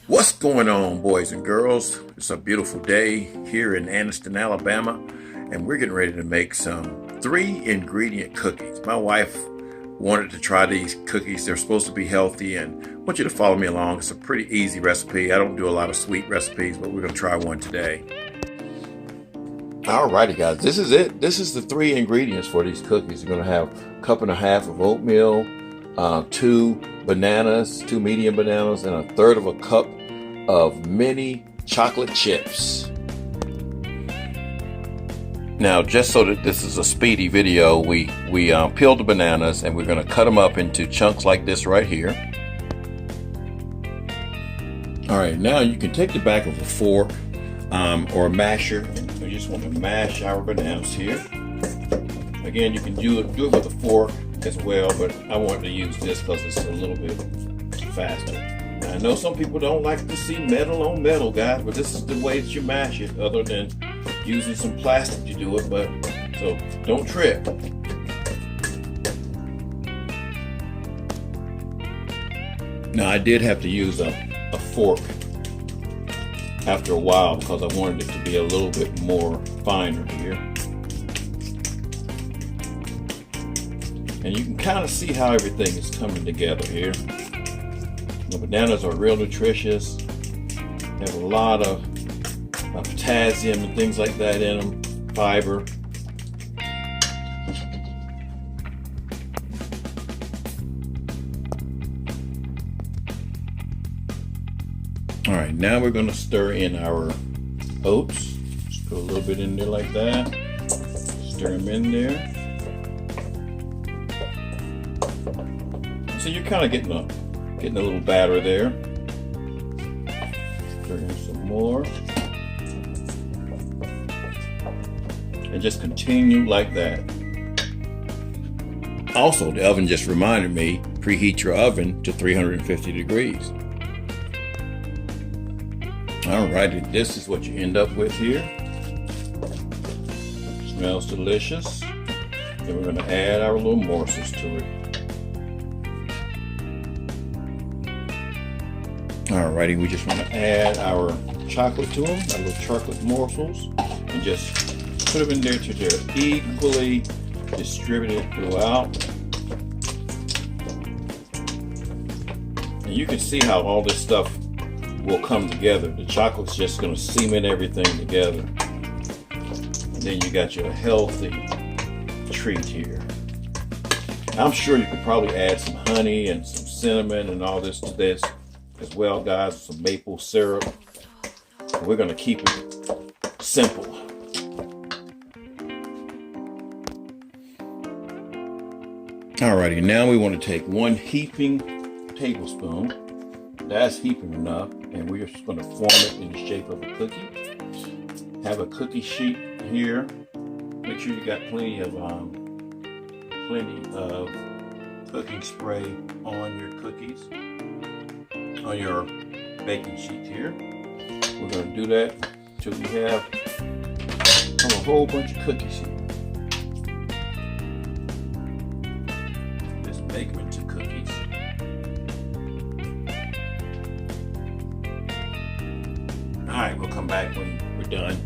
What's going on, boys and girls? It's a beautiful day here in Anniston, Alabama, and we're getting ready to make some 3-ingredient cookies. My wife wanted to try these cookies. They're supposed to be healthy, and I want you to follow me along. It's a pretty easy recipe. I don't do a lot of sweet recipes, but we're going to try one today. Alrighty, guys, this is it. This is the 3 ingredients for these cookies. You're going to have a cup and a half of oatmeal, 2 bananas, 2 medium bananas, and a third of a cup of mini chocolate chips. Now, just so that this is a speedy video, we peeled the bananas and we're going to cut them up into chunks like this right here. All right, now you can take the back of a fork or a masher. We just want to mash our bananas here. Again, you can do it with a fork as well, but I wanted to use this because it's a little bit faster. Now, I know some people don't like to see metal on metal, guys, but this is the way that you mash it, other than using some plastic to do it. But so don't trip. Now, I did have to use a fork after a while because I wanted it to be a little bit more finer here. And you can kind of see how everything is coming together here. The bananas are real nutritious. They have a lot of potassium and things like that in them, fiber. All right, now we're going to stir in our oats. Just put a little bit in there like that. Stir them in there. So you're kind of getting a little batter there. Stir in some more. And just continue like that. Also, the oven just reminded me, preheat your oven to 350 degrees. Alrighty, this is what you end up with here. Smells delicious. Then we're going to add our little morsels to it. Alrighty, we just want to add our chocolate to them, our little chocolate morsels, and just put them in there till they're equally distributed throughout. And you can see how all this stuff will come together. The chocolate's just going to cement everything together. And then you got your healthy treat here. I'm sure you could probably add some honey and some cinnamon and all this to this as well, guys. Some maple syrup. We're going to keep it simple. Alrighty, now we want to take 1 heaping tablespoon. That's heaping enough, and we're just going to form it in the shape of a cookie. Have a cookie sheet here. Make sure you got plenty of cooking spray on your cookies, on your baking sheet here. We're going to do that till we have a whole bunch of cookies here. Just make them into cookies. Alright, we'll come back when we're done.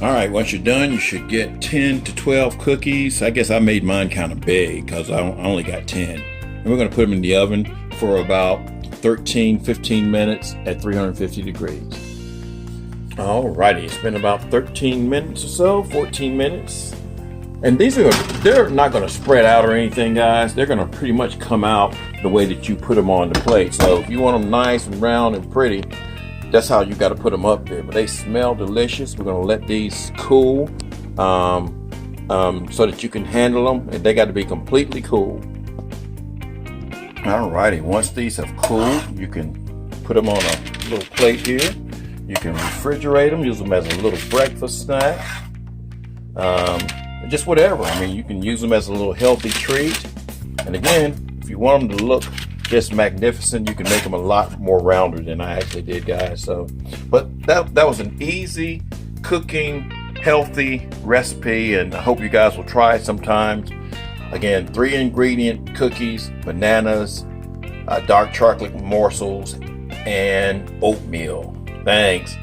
Alright, once you're done, you should get 10 to 12 cookies. I guess I made mine kind of big because I only got 10. And we're going to put them in the oven for about 13-15 minutes at 350 degrees. Alrighty, it's been about 13 minutes or so, 14 minutes. And they're not going to spread out or anything, guys. They're going to pretty much come out the way that you put them on the plate. So if you want them nice and round and pretty, that's how you got to put them up there. But they smell delicious. We're going to let these cool so that you can handle them. And they got to be completely cool. Alrighty, once these have cooled, you can put them on a little plate here. You can refrigerate them, use them as a little breakfast snack. Just whatever. I mean, you can use them as a little healthy treat. And again, if you want them to look just magnificent, you can make them a lot more rounder than I actually did, guys. So, but that was an easy cooking, healthy recipe, and I hope you guys will try it sometime. Again, 3 ingredient cookies, bananas, dark chocolate morsels, and oatmeal. Thanks.